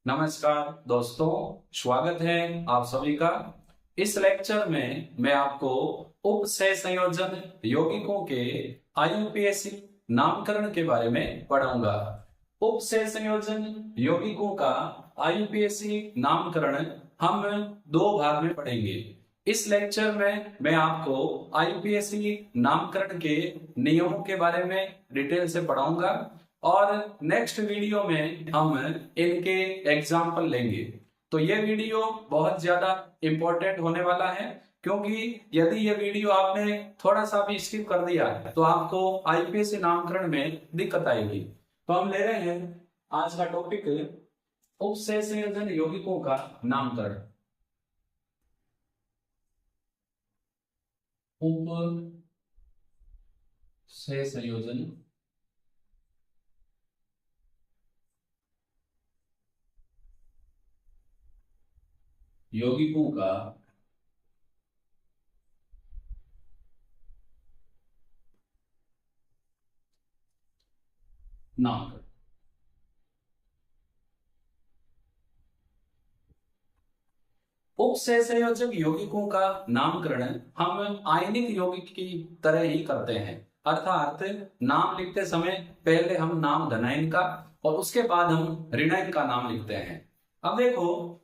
नमस्कार दोस्तों, स्वागत है आप सभी का। इस लेक्चर में मैं आपको उपसय संयोजन यौगिकों के आईयूपीएसी नामकरण के बारे में पढ़ाऊंगा। उपसय संयोजन यौगिकों का आईयूपीएसी नामकरण हम दो भाग में पढ़ेंगे। इस लेक्चर में मैं आपको आईयूपीएसी नामकरण के नियमों के बारे में डिटेल से पढ़ाऊंगा और नेक्स्ट वीडियो में हम इनके एग्जाम्पल लेंगे। तो ये वीडियो बहुत ज्यादा इंपॉर्टेंट होने वाला है, क्योंकि यदि ये वीडियो आपने थोड़ा सा भी स्किप कर दिया तो आपको आईपीएसी नामकरण में दिक्कत आएगी। तो हम ले रहे हैं आज का टॉपिक उपसय संयोजन यौगिकों का नामकरण। उपसय संयोजन यौगिकों का नामकरण। उपसय संयोजक यौगिकों का नामकरण हम आयनिक यौगिक की तरह ही करते हैं, अर्थात नाम लिखते समय पहले हम नाम धनायन का और उसके बाद हम ऋणायन का नाम लिखते हैं। अब देखो,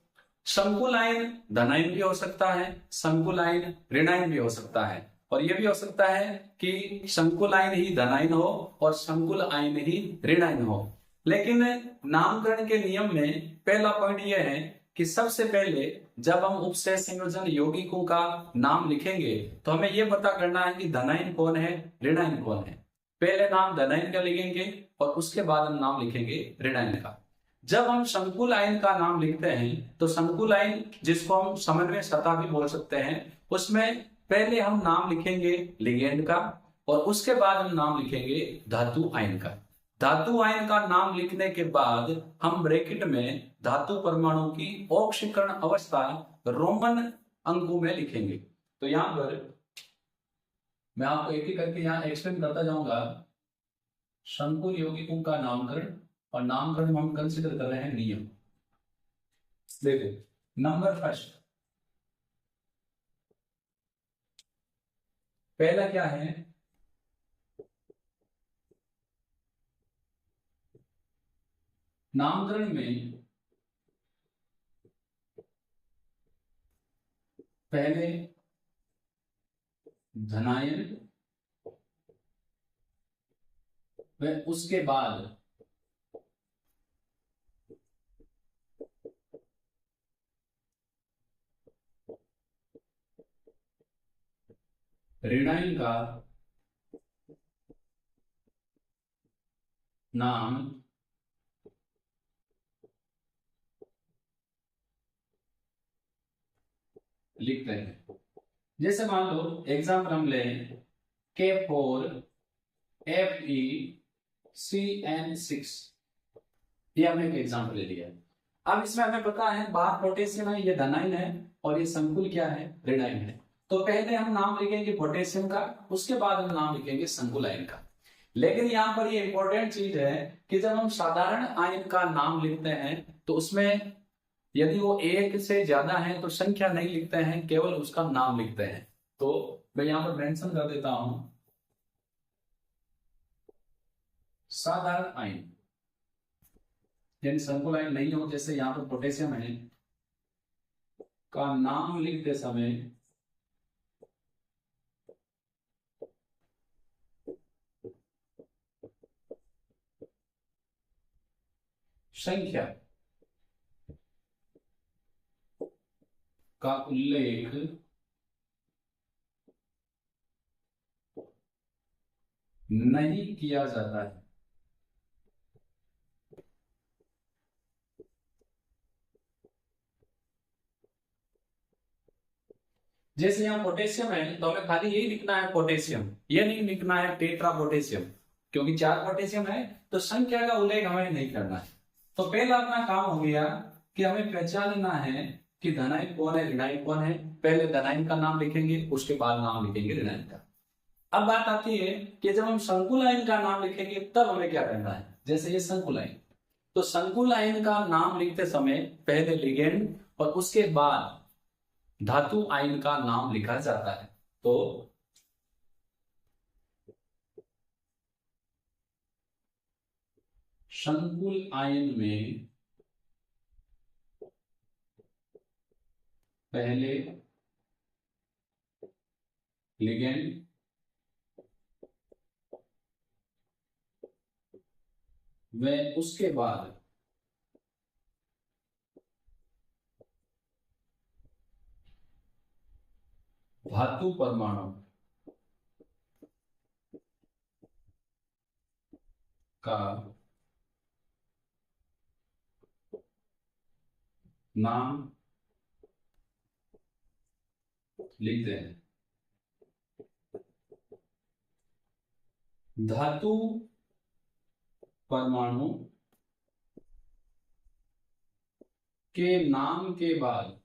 संकुलायन धनायन भी हो सकता है, संकुलायन ऋणायन भी हो सकता है, और यह भी हो सकता है कि संकुलायन ही धनायन हो और संकुल आयन ही ऋणायन हो। लेकिन नामकरण के नियम में पहला पॉइंट यह है कि सबसे पहले जब हम उपसय संयोजन यौगिकों का नाम लिखेंगे तो हमें यह पता करना है कि धनायन कौन है, ऋणायन कौन है। पहले नाम धनायन का लिखेंगे और उसके बाद हम नाम लिखेंगे ऋणायन का। जब हम संकुल आयन का नाम लिखते हैं तो संकुल आयन, जिसको हम समन्वय सतह भी बोल सकते हैं, उसमें पहले हम नाम लिखेंगे लिगेंड का और उसके बाद हम नाम लिखेंगे धातु आयन का। धातु आयन का नाम लिखने के बाद हम ब्रैकेट में धातु परमाणु की ऑक्सीकरण अवस्था रोमन अंकों में लिखेंगे। तो यहां पर मैं आपको एक एक करके यहां एक्सप्लेन करता जाऊंगा। संकुल यौगिकों का नामकरण, और नामकरण हम कंसीडर कर रहे हैं नियम। देखो, नंबर फर्स्ट, पहला क्या है, नामकरण में पहले धनायन व उसके बाद ऋणायन का नाम लिखते हैं। जैसे मान लो एग्जाम्पल हम लें K4FeCN6, ये हमने एक एग्जाम्पल ले लिया। अब इसमें हमें पता है बाहर पोटेशियम है, ये धनायन है, और ये संकुल क्या है, ऋणायन है। तो पहले हम नाम लिखेंगे पोटेशियम का, उसके बाद हम नाम लिखेंगे संकुल आयन का। लेकिन यहाँ पर ये इंपॉर्टेंट चीज है कि जब हम साधारण आयन का नाम लिखते हैं तो उसमें यदि वो एक से ज्यादा है तो संख्या नहीं लिखते हैं, केवल उसका नाम लिखते हैं। तो मैं यहां पर मेंशन कर देता हूं साधारण आयन, यानी संकुल आयन नहीं हो, जैसे यहां पर पोटेशियम है, का नाम लिखते समय संख्या का उल्लेख नहीं किया जाता है। जैसे यहाँ पोटेशियम है तो हमें खाली यही लिखना है पोटेशियम, ये नहीं लिखना है टेट्रा पोटेशियम, क्योंकि 4 पोटेशियम है तो संख्या का उल्लेख हमें नहीं करना है। तो पहला अपना काम हो गया कि हमें पहचानना है कि धनायन कौन है, ऋणायन कौन है। पहले धनायन का नाम लिखेंगे, उसके बाद नाम लिखेंगे ऋणायन का। अब बात आती है कि जब हम संकुल आयन का नाम लिखेंगे तब हमें क्या करना है। जैसे ये संकुल आयन, तो संकुल आयन का नाम लिखते समय पहले लिगेंड और उसके बाद धातु आयन का नाम लिखा जाता है। तो संकुल आयन में पहले लिगेंड व उसके बाद धातु परमाणु का नाम लिखते हैं। धातु परमाणु के नाम के बाद,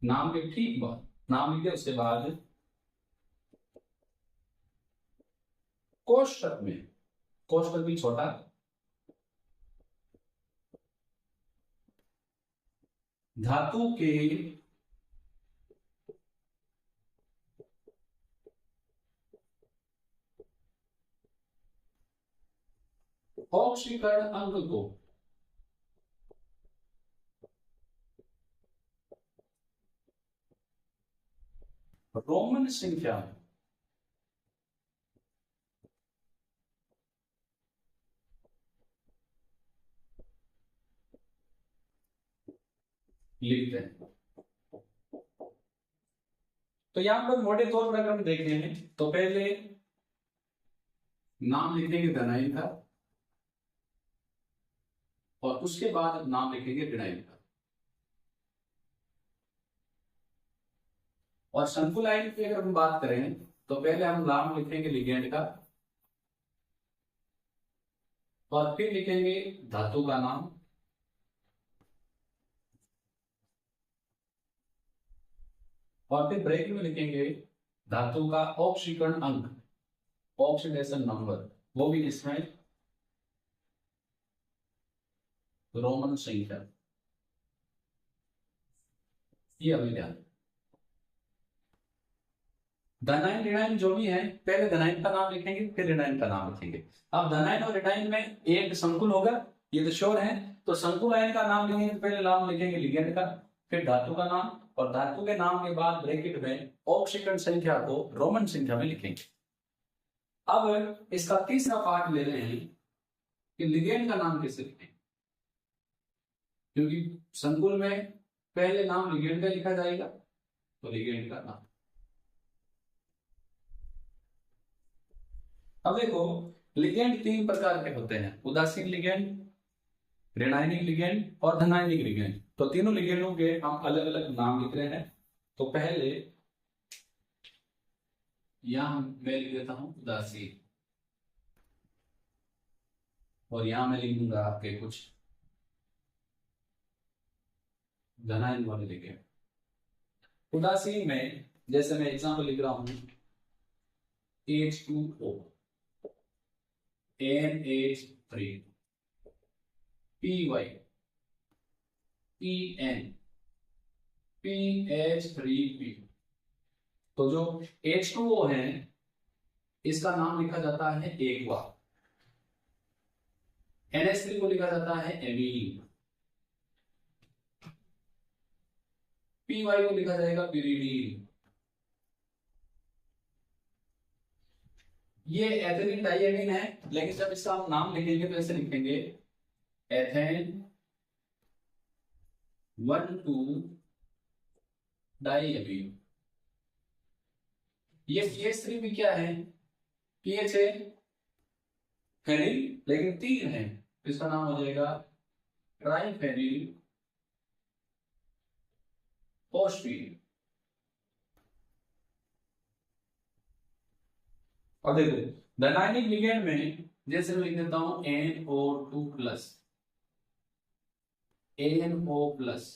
नाम के ठीक बाद नाम लिखे, उसके बाद कोष्ठक में, कोष्ठक भी छोटा, धातु के ऑक्सीकरण अंक को रोमन संख्या में लिखते हैं। तो यहां पर मोटे तौर पर अगर हम देखें तो पहले नाम लिखेंगे धनायन का और उसके बाद नाम लिखेंगे ऋणायन का। और संकुल आयन की अगर हम बात करें तो पहले हम नाम लिखेंगे लिगेंड का और फिर लिखेंगे धातु का नाम और फिर ब्रैकेट में लिखेंगे धातु का ऑक्सीकरण अंक, ऑक्सीडेशन नंबर, वो भी इसमें रोमन संख्या। ये हमें ध्यान, धनायन ऋणायन जो भी है पहले धनायन का नाम लिखेंगे फिर ऋणायन का नाम लिखेंगे। अब धनायन और ऋणायन में एक संकुल होगा, ये तो श्योर है। तो संकुल आयन का नाम लिखेंगे, पहले नाम लिखेंगे लिगेंड का, फिर धातु का नाम और धातु के नाम के बाद ब्रैकेट में ऑक्सीकरण संख्या को रोमन संख्या में लिखेंगे। अब इसका तीसरा पार्ट ले रहे हैं कि लिगेंड का नाम कैसे लिखें, क्योंकि संकुल में पहले नाम लिगेंड का लिखा जाएगा। तो लिगेंड का नाम, अब देखो लिगेंड तीन प्रकार के होते हैं, उदासीन लिगेंड, ऋणायनिक लिगेंड और धनायनिक लिगेंड। तो तीनों लिगेंडों के हम अलग अलग नाम लिख रहे हैं। तो पहले यहां मैं लिख देता हूं उदासीन और यहां मैं लिख दूंगा आपके कुछ धनायन वाले लिगेंड। उदासीन में जैसे मैं एग्जाम्पल लिख रहा हूं H2O, NH3, PY, EN, PH3P। तो जो H2O है इसका नाम लिखा जाता है एक्वा, NH3 को लिखा जाता है एमीन, PY को लिखा जाएगा पिरीडीन। ये एथेनिक डाइएमीन है, लेकिन जब इसका हम नाम लिखेंगे तो ऐसे लिखेंगे एथेन 1,2 डाइएमीन। ये CH3 भी क्या है, पीएच है फेनिल, लेकिन तीन है, इसका नाम हो जाएगा ट्राइफेनिल फॉस्फेट। और देखो धनायनिक लिगेंड में जैसे मैं लिख देता हूं NO2 plus, NO plus,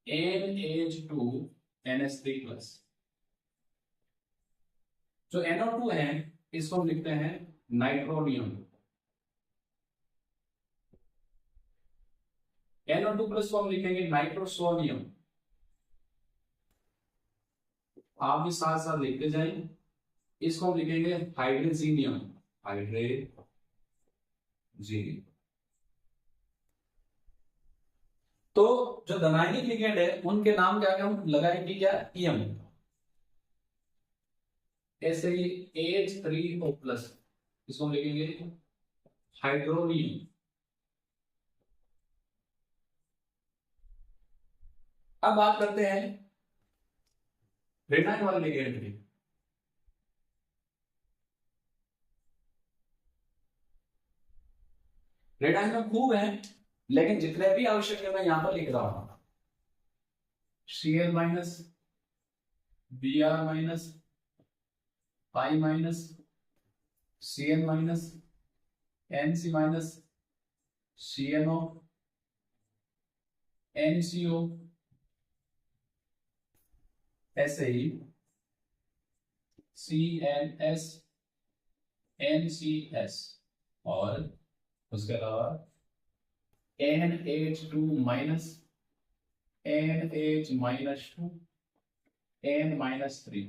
NH2, NH3 plus. जो NO2 है इसको हम लिखते हैं नाइट्रोनियम। NO2 प्लस को हम लिखेंगे नाइट्रोसोनियम। आप भी साथ साथ लिखते जाएं। इसको हम लिखेंगे हाइड्रोजीनियम। हाइड्रोजीनियम। तो जो रासायनिक लिगेंड है उनके नाम क्या क्या हम लगाएंगे, क्या ईएम। ऐसे ही H3O प्लस, इसको हम लिखेंगे हाइड्रोनियम। अब बात करते हैं रेनाइन वाले लिगेंड की। रेनाइन में खूब है, लेकिन जितने भी आवश्यक है मैं यहां पर लिख रहा हूं। Cl minus, Br minus, I minus, Cn minus, Nc minus, CnO, NCO, ऐसे ही CnS, NCS और उसके अलावा NH2 minus, NH minus 2, N minus 3,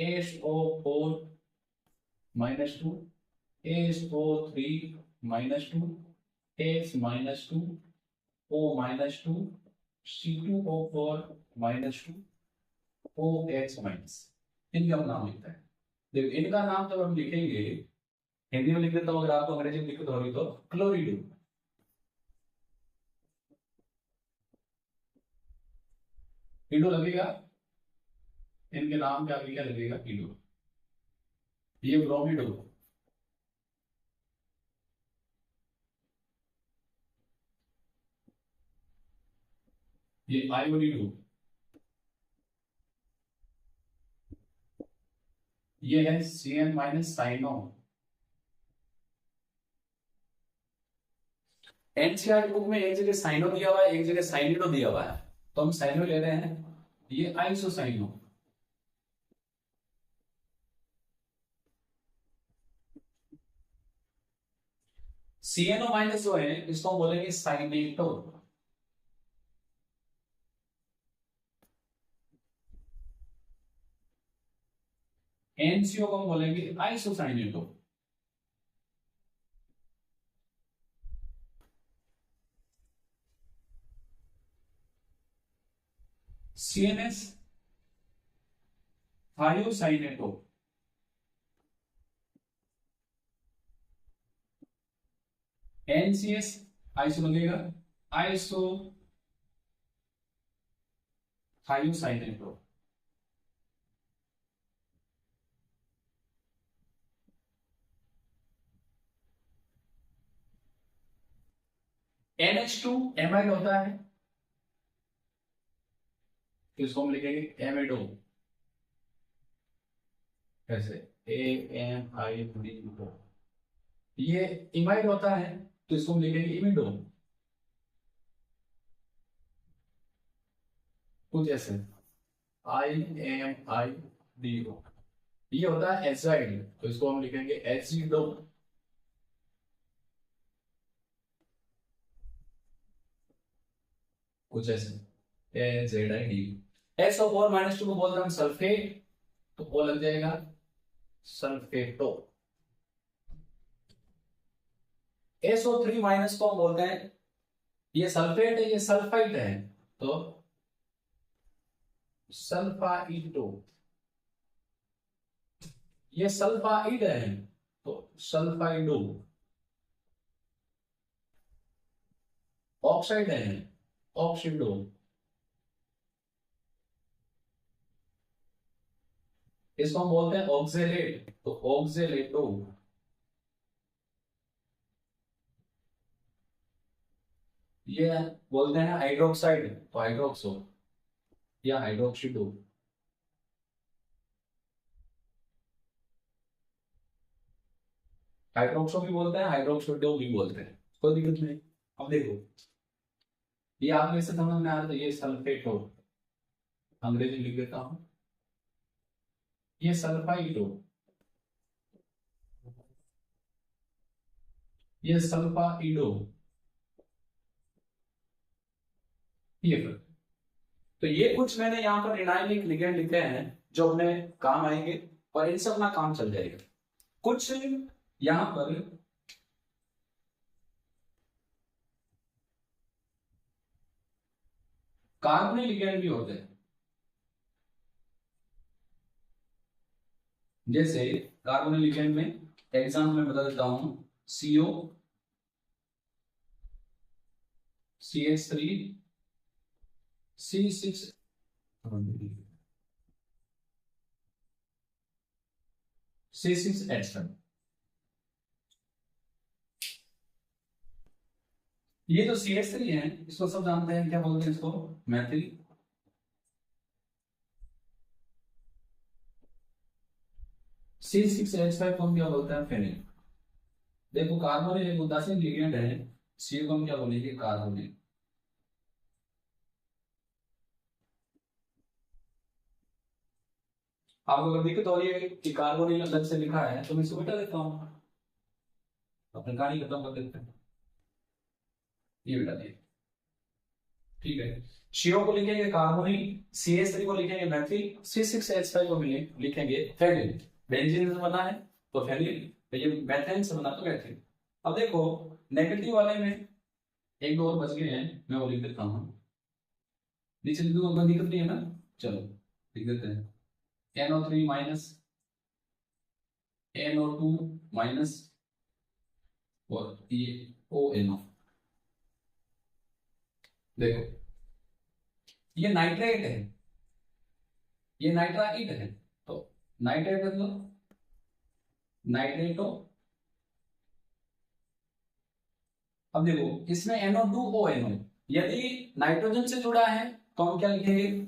HO4 minus 2, HO3 minus 2, H minus 2, O minus 2, C2O4 minus 2, OH minus. इनका हम नाम लिखते हैं। देखो इनका नाम जब हम लिखेंगे, हिंदी में लिख देता हूं, अगर आपको अंग्रेजी में दिक्कत हो रही तो क्लोरीडो। ईडो लगेगा, इनके नाम क्या क्या लगेगा, ईडो। ये ब्रोमीडो, ये आयोडीडो, ये है Cn minus cyano. NCERT book में एक जगह साइनो दिया हुआ है, एक जगह साइनिडो दिया हुआ है, तो हम साइनो ले रहे हैं। ये आइसोसाइनो। सीएनओ माइनस जो है इसको हम बोलेंगे साइनेटो। एनसीओ को हम बोलेंगे isocyanato. CNS thiocyanato. NCS iso लगेगा, आइसो थायोसाइनेटो। NH2 एमाइड होता है, तो इसको हम लिखेंगे एमिडो। कैसे, AMIDO। ये इमाइड होता है, तो इसको हम लिखेंगे इमिडो। कुछ ऐसे IMIDO। ये होता है एजाइड, तो इसको हम लिखेंगे एसिडो। कुछ ऐसे AZID। SO4 माइनस 2 को बोलते हैं हम सल्फेट, तो वो लग जाएगा सल्फेटो। SO3 माइनस को हम बोलते हैं, ये सल्फेट है, ये सल्फाइड है, तो सल्फाइडो। ये सल्फाइड है, तो सल्फाइडो। ऑक्साइड है, ऑक्सीडो। इसको हम बोलते हैं ऑक्सेलेट, तो ऑक्सेलेटो। ये बोलते हैं हाइड्रोक्साइड, तो हाइड्रोक्सो या हाइड्रोक्सीडो। हाइड्रोक्सो भी बोलते हैं, हाइड्रोक्सीडो भी बोलते हैं, कोई दिक्कत नहीं। अब देखो, ये आप ऐसे समझ में आ रहा था, ये सल्फेट हो, अंग्रेजी लिख देता हूं, ये सल्फाइड हो। ये सल्फाइडो, ये फिर तो ये कुछ मैंने यहाँ पर इनाइलिक लिगेंड लिखे हैं जो अपने काम आएंगे और इनसे अपना काम चल जाएगा। कुछ यहाँ पर कार्बनिक लिगेंड भी होते हैं, जैसे कार्बनिक लिगेंड में एग्जाम्पल में बता देता हूं, CO, CH3, C6, C6H7। ये जो CH3 है इसको सब जानते हैं, क्या बोलते हैं इसको, मैथिल। C6H5 को क्या बोलते हैं, फेनिल। देखो कार्बोनिल एक उदासीन लिगेंड है, सी को हम क्या बोलेंगे, कार्बोनिल। आपको अगर दिक्कत हो रही है कि कार्बोनिल अलग से लिखा है तो मैं इसको मिटा देता हूं, अपनी कहानी खत्म कर देते हैं, ये मिटा दिए, ठीक है। CO को लिखेंगे कार्बोनिल, CH3 को लिखेंगे मैथिल, C6H5 को लिखेंगे फेनिल। बेंजीन से बना है तो फेनिल, तो ये मैथेन से बना तो मैथिल। अब देखो नेगेटिव वाले में एक दो और बच गए हैं, मैं वो लिख देता हूँ, नीचे लिख दूंगा, दिक्कत नहीं है ना, चलो लिख देते हैं। NO3 माइनस, NO2 माइनस और ये ONO। देखो ये नाइट्रेट है, ये नाइट्राइट है, तो नाइट्रेट मतलब नाइट्रेटो। अब देखो इसमें NO2ONO, यदि नाइट्रोजन से जुड़ा है तो हम क्या लिखेंगे,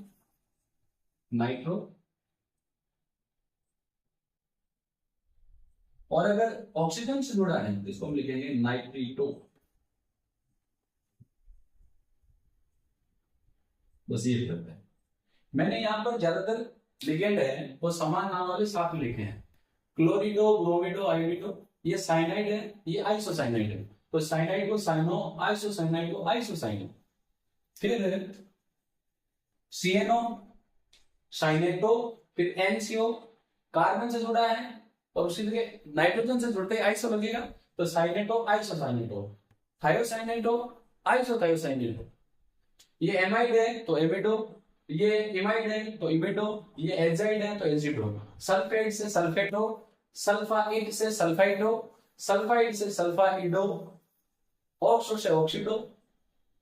नाइट्रो, और अगर ऑक्सीजन से जुड़ा है तो इसको हम लिखेंगे नाइट्रीटो। बस ये फर्क है। मैंने यहाँ पर ज्यादातर लिगेंड है वो समान नाम वाले साथ लिखे हैं, क्लोरिडो, ब्रोमिडो, आयोडिडो। ये साइनाइड है, ये आइसोसाइनाइड है, तो साइनाइड को साइनो, आइसोसाइनाइड को आइसोसाइनो। फिर CNO, साइनेटो, फिर NCO कार्बन से जुड़ा है और उसी तरह नाइट्रोजन से जुड़ते आइसो लगेगा तो साइनेटो, आइसोसाइनेटो। थायोसाइनेटो, आइसोथायोसाइनेटो। ये एमाइड है तो एमिडो, ये इमाइड है तो इमिडो, ये एजाइड है तो एजिडो। सल्फेट से सल्फेटो, सल्फाइड से सल्फाइडो, सल्फाइड से सल्फाइडो, ऑक्सो से ऑक्सीडो,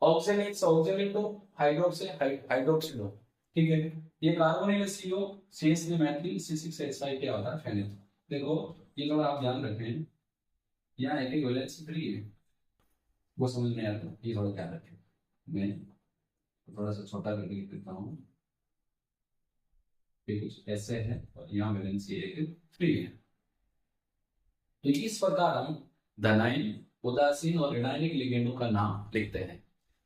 ऑक्सेलेट से ऑक्सेलेटो, हाइड्रोक्स से हाइड्रोक्सिडो। ठीक है, ये carbonyl CO, CH3 Maithil, C6H5 क्या होता है, फेनिल। देखो ये लोग आप ध्यान रखें, यहाँ एक वैलेंसी फ्री है, वो समझ में आता है, ये थोड़ा ध्यान रखें। मैं थोड़ा सा छोटा करके लिख देता हूँ, कुछ ऐसे है और यहाँ वैलेंसी एक फ्री है। तो इस प्रकार हम धनायन, उदासीन और ऋणायनिक लिगेंडों का नाम लिखते हैं।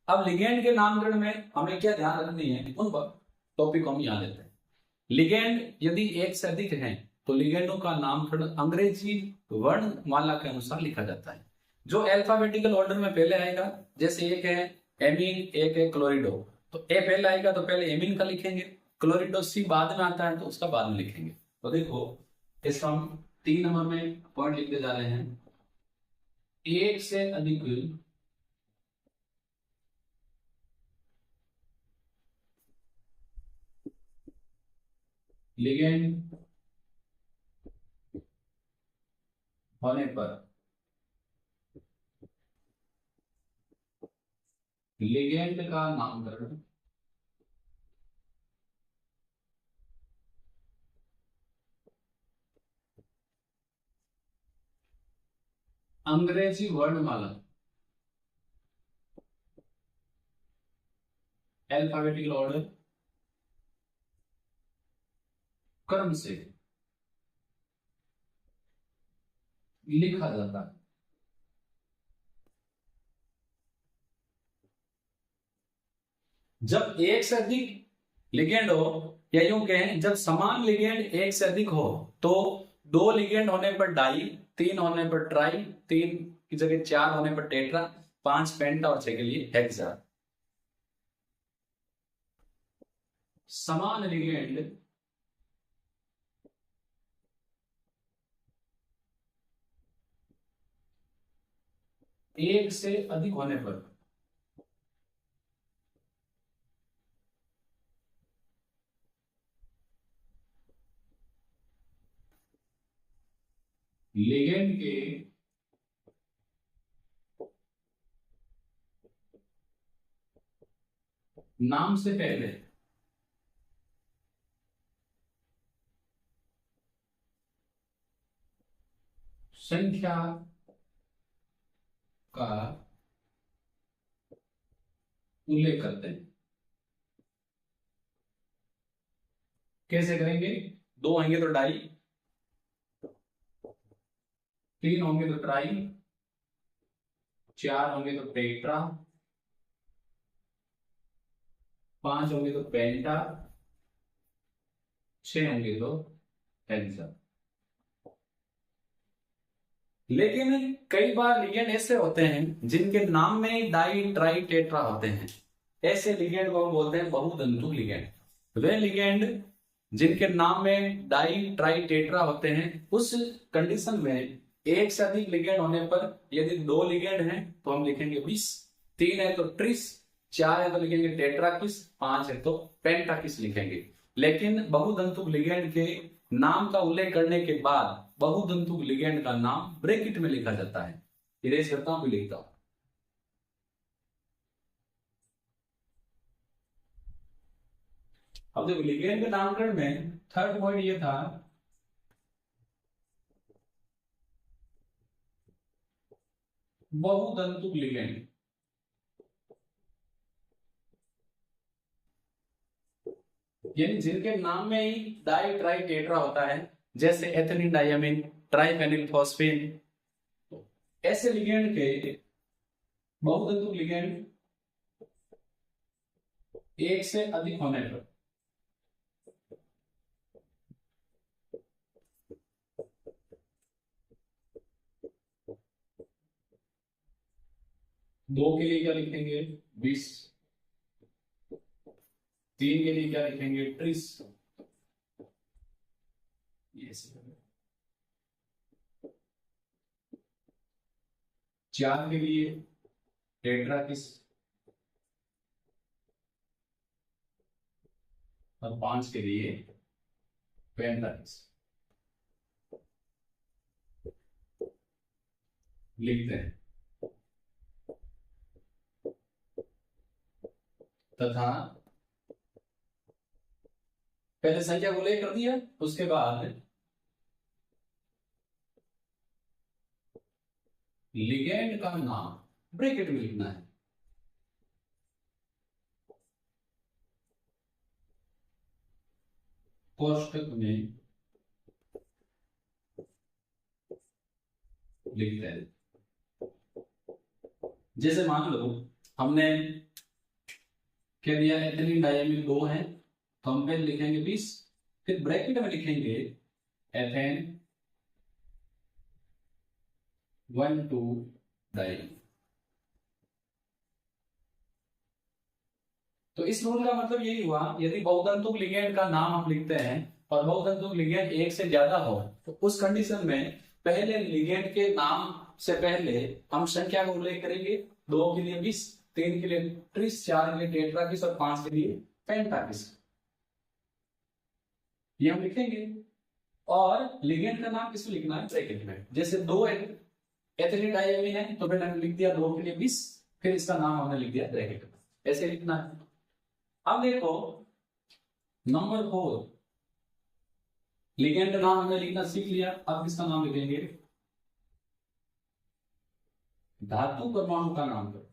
अब लिगेंड के नामकरण में हमें क्या ध्यान रखनी है, उन टॉपिक को हम याद लेते हैं। लिगेंड यदि एक से अधिक हैं तो लिगेंडों का नामकरण अंग्रेजी वर्णमाला के अनुसार लिखा जाता है, जो अल्फाबेटिकल ऑर्डर में पहले आएगा। जैसे एक है एमीन, एक है क्लोरिडो, तो ए पहले आएगा तो पहले एमीन का लिखेंगे, क्लोरिडो C बाद में आता है तो उसका बाद में लिखेंगे। तो देखो इसका हम 3 नंबर में पॉइंट लिखते जा रहे हैं, एक से अधिक लिगेंड होने पर लिगेंड का नामकरण अंग्रेजी वर्णमाला अल्फाबेटिकल ऑर्डर क्रम से लिखा जाता है। जब एक से अधिक लिगेंड हो, या यूं कहें जब समान लिगेंड एक से अधिक हो, तो 2 लिगेंड होने पर डाई, 3 होने पर ट्राई, 3 की जगह 4 होने पर टेट्रा, 5 पेंटा और 6 के लिए हेक्सा। समान लिगेंड एक से अधिक होने पर लिगेंड के नाम से पहले संख्या का उल्लेख करते हैं। कैसे करेंगे? 2 होंगे तो डाई, 3 होंगे तो ट्राई, 4 होंगे तो टेट्रा, 5 होंगे तो पेंटा, 6 होंगे तो हेक्सा। लेकिन कई बार लिगेंड ऐसे होते हैं जिनके नाम में डाई ट्राई टेट्रा होते हैं। ऐसे लिगेंड को हम बोलते हैं बहुतंतु लिगेंड। वे लिगेंड जिनके नाम में डाई ट्राई टेट्रा होते हैं, उस कंडीशन में एक से अधिक लिगेंड होने पर यदि 2 लिगेंड हैं तो हम लिखेंगे बिस, 3 है तो ट्रिस, 4 है तो लिखेंगे टेट्राकिस, 5 है तो पेंटाकिस लिखेंगे। लेकिन बहुतंतु लिगेंड के नाम का उल्लेख करने के बाद बहुतंतु लिगेंड का नाम ब्रैकेट में लिखा जाता है। इरेज करता हूं, लिखता हूं। अब देखो लिगेंड के नामकरण में थर्ड पॉइंट ये था बहुतंतु लिगेंड। यानी जिनके नाम में ही डाई ट्राई टेट्रा होता है, जैसे एथिलीन डायमीन, ट्राइफेनिल फॉस्फेन। ऐसे लिगेंड के बहुतंतु लिगेंड एक से अधिक होने पर दो के लिए क्या लिखेंगे? 20, 3 के लिए क्या लिखेंगे? 30, 4 के लिए टेट्राकिस और 5 के लिए पेंटाकिस लिखते हैं। तथा पहले संख्या को उल्लेख कर दिया, उसके बाद लिगेंड का नाम ब्रैकेट में लिखना है। कोष्टक में लिखते हैं। जैसे मान लो हमने क्या दिया, एथिलीन डायमीन 2 है तो हम पहले लिखेंगे 20, फिर ब्रैकेट में लिखेंगे एथेन 1 2 डाई। तो इस रूल का मतलब यही हुआ, यदि बहुतंतुक लिगेंड का नाम हम लिखते हैं और बहुतंतुक लिगेंड एक से ज्यादा हो तो उस कंडीशन में पहले लिगेंड के नाम से पहले हम संख्या का उल्लेख करेंगे। 2 के लिए 20, 3 के लिए 30, 4 के लिए टेट्राकिस और 5 के लिए पेंटाकिस, ये हम लिखेंगे। और लिगेंड का नाम किसको लिखना है? ब्रैकेट में। जैसे 2 एथिलीन डायमीन है तो पहले हमने लिख दिया 2 के लिए 20, फिर इसका नाम हमने लिख दिया ब्रैकेट में, ऐसे लिखना है। अब देखो नंबर 4, लिगेंड का नाम हमने लिखना सीख लिया, अब किसका नाम लिखेंगे? धातु परमाणु का नाम करो।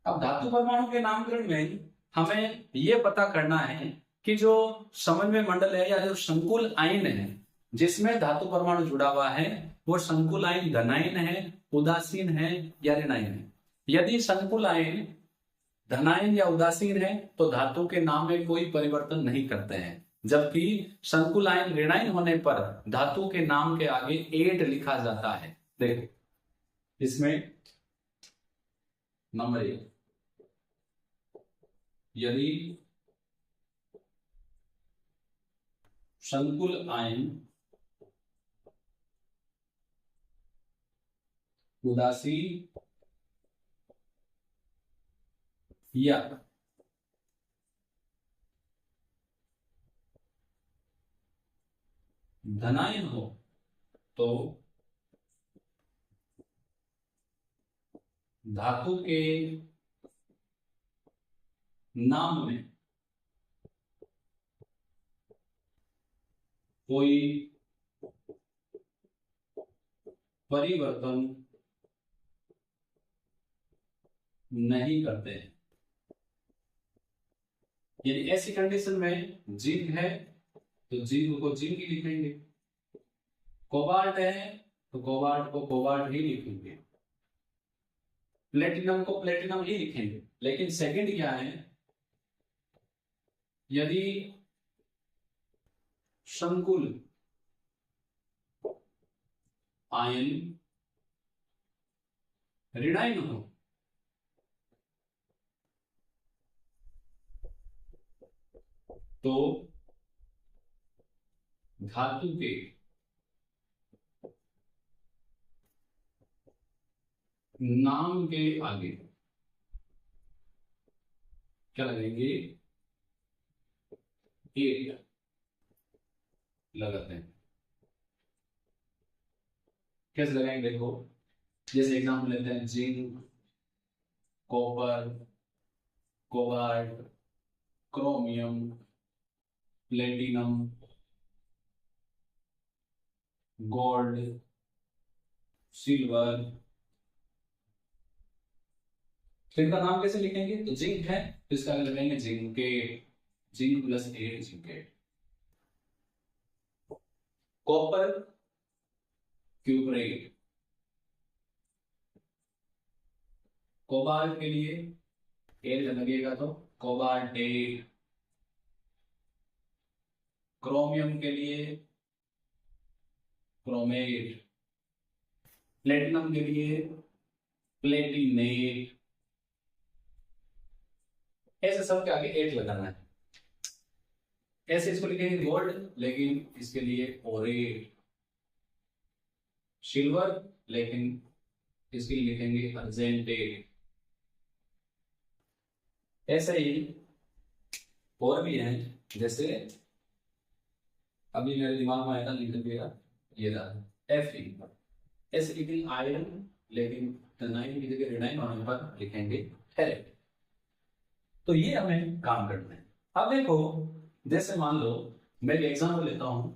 अब धातु परमाणु के नामकरण में हमें यह पता करना है कि जो समन्वय मंडल है या जो संकुल आयन है जिसमें धातु परमाणु जुड़ा हुआ है वो संकुल आयन धनायन है, उदासीन है या ऋणायन है। यदि संकुल आयन धनायन या उदासीन है तो धातु के नाम में कोई परिवर्तन नहीं करते हैं। जबकि संकुल आयन ऋणायन होने पर धातु के नाम के आगे एट लिखा जाता है। देखो इसमें नंबर 1, यदि संकुल आयन उदासीन या धनायन हो तो धातु के नाम में कोई परिवर्तन नहीं करते हैं। यानी ऐसी कंडीशन में जिंक है तो जिंक को जिंक ही लिखेंगे, कोबाल्ट है तो कोबाल्ट को कोबाल्ट ही लिखेंगे, प्लेटिनम को प्लेटिनम ही लिखेंगे। लेकिन सेकंड क्या है, यदि संकुल आयन ऋणायन हो तो धातु के नाम के आगे क्या लगाएंगे, एट लगाते हैं। कैसे लगाएंगे देखो, जैसे एग्जाम्पल लेते हैं zinc, copper, cobalt, chromium, platinum, gold, silver. तो इनका नाम कैसे लिखेंगे, तो जिंक है तो इसका लगाएंगे zincate, zinc plus ate zincate. Copper cuprate, cobalt के लिए एट लगेगा तो कोबाल्टेट, क्रोमियम के लिए क्रोमेट, प्लेटिनम के लिए प्लेटिनेट। ऐसे सब के आगे एट लगाना है। ऐसे इसको लिखेंगे गोल्ड, लेकिन इसके लिए ओरेट, सिल्वर, लेकिन इसके लिए लिखेंगे अर्जेंटेट। ऐसे ही और भी हैं, जैसे अभी मेरे दिमाग में आया था, लिख दिया ये था Fe। ऐसे लिखेंगे आयरन, लेकिन टनाइन की जगह रिनाइन होने पर लिखेंगे फेरेट। तो ये हमें काम करना है। अब देखो, जैसे मान लो मैं एक एग्जांपल लेता हूं,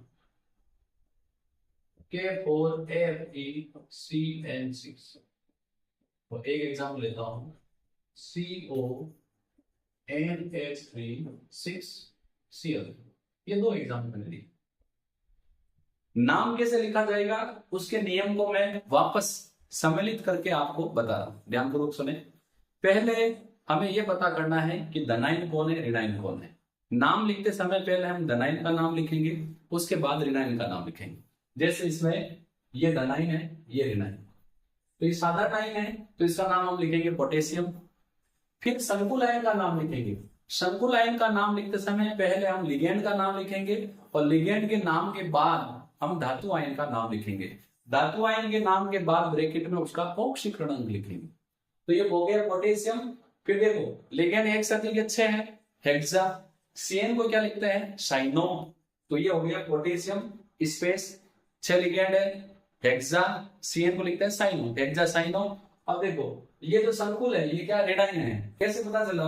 K4Fe6N6, और एक एग्जांपल लेता हूं CONH3 6Cl। ये दो एग्जांपल मैंने दिए। नाम कैसे लिखा जाएगा उसके नियम को मैं वापस सम्मिलित करके आपको बता रहा हूं, ध्यानपूर्वक सुने। पहले हमें यह पता करना है कि धनायन कौन है, ऋणायन कौन है। नाम लिखते समय पहले हम धनायन का नाम लिखेंगे, उसके बाद ऋणायन का नाम लिखेंगे। जैसे इसमें ये धनायन है, ये ऋणायन, तो ये साधारण आयन है तो इसका नाम हम लिखेंगे पोटेशियम। फिर संकुल आयन का नाम लिखेंगे। संकुल आयन का नाम लिखते समय पहले हम लिगेंड का नाम लिखेंगे और लिगेंड के नाम के बाद हम धातु आयन का नाम लिखेंगे। धातु आयन के नाम के बाद ब्रैकेट में उसका ऑक्सीकरण लिखेंगे। तो ये हो गया पोटेशियम। फिर देखो लिगेंड एक साथ लिखे 6 है, हेक्सा। सीएन को क्या लिखते हैं, साइनो। तो ये हो गया पोटेशियम स्पेस 6 लिगेंड है, हेक्सा। सीएन को लिखते हैं साइनो, हेक्सा साइनो। अब देखो ये जो संकुल है ये क्या ऋणायन है। कैसे पता चला,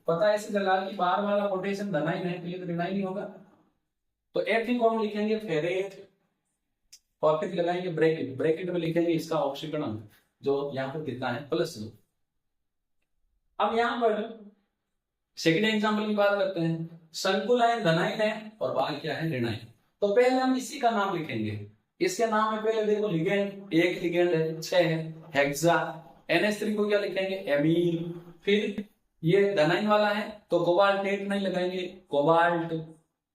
पता ऐसे चला कि बाहर वाला पोटेशियम धनायन है तो ये तो ऋणायन ही होगा। तो Fe को हम लिखेंगे फेरेट और फिर लगाएंगे ब्रैकेट, ब्रैकेट में लिखेंगे इसका ऑक्सीकरण जो यहाँ पर कितना है +2। अब यहाँ पर सेकेंड एग्जांपल की बात करते हैं। संकुल आयन धनायन है और बाहर क्या है ऋणायन। तो पहले हम इसी का नाम लिखेंगे। इसके नाम में पहले देखो लिगेंड, एक लिगेंड है, 6 है, हेक्सा। NH3 को क्या लिखेंगे, एमीन। फिर ये धनायन वाला है तो कोबाल्टेट नहीं लगाएंगे, कोबाल्ट।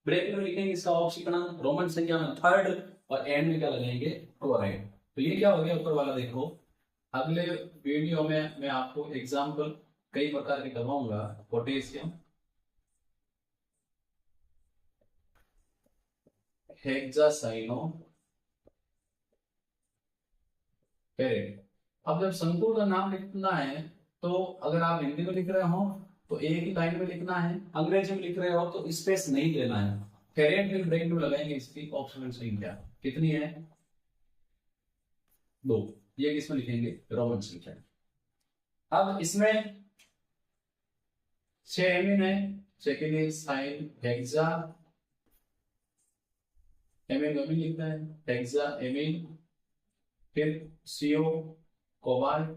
ब्रैकेट में लिखेंगे इसका ऑक्सीकरण रोमन संख्या में थर्ड, और एंड में क्या लगाएंगे, क्लोराइड। तो ये क्या हो गया ऊपर वाला। देखो अगले वीडियो में मैं आपको एग्जाम्पल कई प्रकार के करवाऊंगा। Potassium hexacyano ferrate. अब जब संकुल का नाम लिखना है तो अगर आप हिंदी में लिख रहे हो तो एक ही लाइन में लिखना है, अंग्रेजी में लिख रहे हो तो स्पेस नहीं देना है। फेरेट फिर ब्रैकेट में लगाएंगे, इसकी ऑप्शनल संख्या कितनी है, 2। ये किसमें लिखेंगे, रोमन संख्या। अब इसमें 6 एमीन है, सेकेंड साइन हेक्सा एमीन लिखना है, हेक्सा एमीन, फिर CO कोबाल्ट,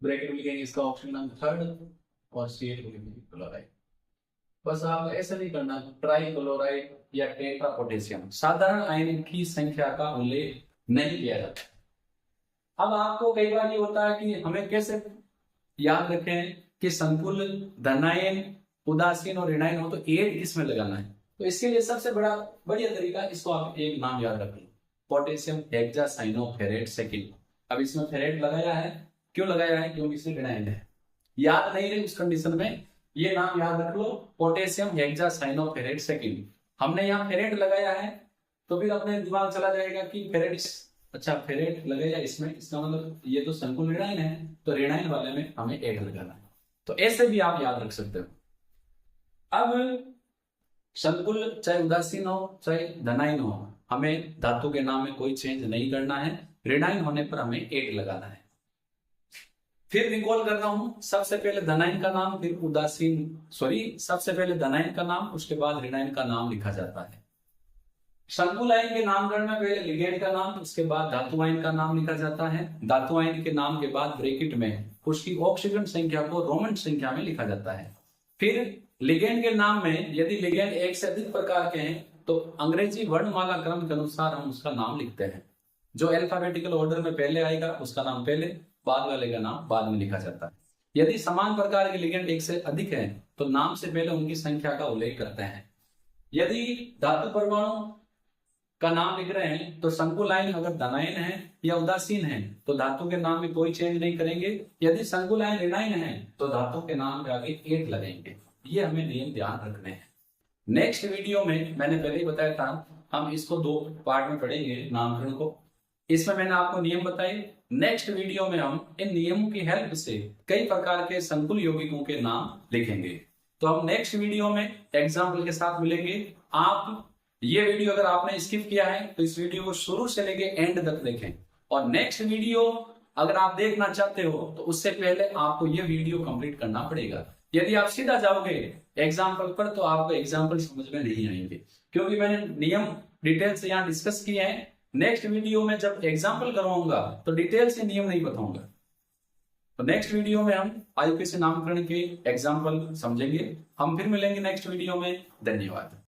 ब्रैकेट में लिखेंगे इसका ऑप्शन नंबर थर्ड, और CH को लिखेंगे क्लोराइड। बस आप ऐसा नहीं करना, ट्राई क्लोराइड या टेट्रा पोटेशियम साधारण आयन की संख्या का उल्लेख नहीं किया जाता। अब आपको कई बार ये होता है कि हमें कैसे याद रखें कि संकुल धनायन उदासीन और ऋणायन हो तो 8 किसमें लगाना है। तो इसके लिए सबसे बढ़िया तरीका, इसको आप एक नाम याद रख लो, पोटेशियम हेक्सासाइनोफेरेट सेकेंड। अब इसमें फेरेट लगाया है, क्यों लगाया है, क्योंकि इसमें ऋणायन है। याद नहीं रहे उस कंडीशन में ये नाम याद रख लो, पोटेशियम हेक्सासाइनोफेरेट सेकेंड। हमने यहाँ फेरेट लगाया है तो फिर अपने दिमाग चला जाएगा कि फेरेट, अच्छा फेरेट लगेगा इसमें, इसका मतलब ये तो संकुल ऋणायन है, तो ऋणायन वाले में हमें 8 लगाना है। तो ऐसे भी आप याद रख सकते हो। अब संकुल चाहे उदासीन हो चाहे धनायन हो, हमें धातु के नाम में कोई चेंज नहीं करना है, ऋणायन होने पर हमें 8 लगाना है। फिर रिकॉल कर रहा हूं, सबसे पहले धनायन का नाम, फिर सबसे पहले धनायन का नाम, उसके बाद ऋणायन का नाम लिखा जाता है। संकुल आयन के नामकरण में पहले लिगेंड का नाम, उसके बाद धातु आयन का नाम लिखा जाता है। धातु आयन के नाम के बाद ब्रैकेट में उसकी ऑक्सीजन संख्या को रोमन संख्या में लिखा जाता है। फिर लिगेंड के नाम में यदि लिगेंड एक से अधिक प्रकार के हैं तो अंग्रेजी वर्णमाला क्रम के अनुसार हम उसका नाम लिखते हैं। जो अल्फाबेटिकल ऑर्डर में पहले आएगा उसका नाम पहले, बाद वाले का नाम बाद में लिखा जाता है। यदि समान प्रकार के लिगेंड एक से अधिक हैं तो नाम से पहले उनकी संख्या का उल्लेख करते हैं। यदि धातु परमाणु का नाम लिख रहे हैं तो संकुल आयन अगर धनायन है या उदासीन है तो धातु के नाम में कोई चेंज नहीं करेंगे। यदि संकुल आयन ऋणायन है तो धातु के नाम के आगे 8 लगेंगे। ये हमें नियम ध्यान रखने हैं। नेक्स्ट वीडियो में मैंने पहले ही बताया था, हम इसको 2 पार्ट में पढ़ेंगे नामकरण को। इसमें मैंने आपको नियम बताए। नेक्स्ट वीडियो में हम इन नियमों की हेल्प से कई प्रकार के संकुल यौगिकों के नाम लिखेंगे। तो हम नेक्स्ट वीडियो में एग्जाम्पल के साथ मिलेंगे। आप ये वीडियो अगर आपने स्किप किया है तो इस वीडियो को शुरू से लेके एंड तक देखें, और नेक्स्ट वीडियो अगर आप देखना चाहते हो तो उससे पहले आपको ये वीडियो कंप्लीट करना पड़ेगा। यदि आप सीधा जाओगे एग्जाम्पल पर तो आपको एग्जाम्पल समझ में नहीं आएंगे, क्योंकि मैंने नियम डिटेल से यहाँ डिस्कस किए हैं। नेक्स्ट वीडियो में जब एग्जाम्पल करवाऊंगा तो डिटेल से नियम नहीं बताऊंगा। तो नेक्स्ट वीडियो में हम आयुपीएसी नामकरण के एग्जाम्पल समझेंगे। हम फिर मिलेंगे नेक्स्ट वीडियो में। धन्यवाद।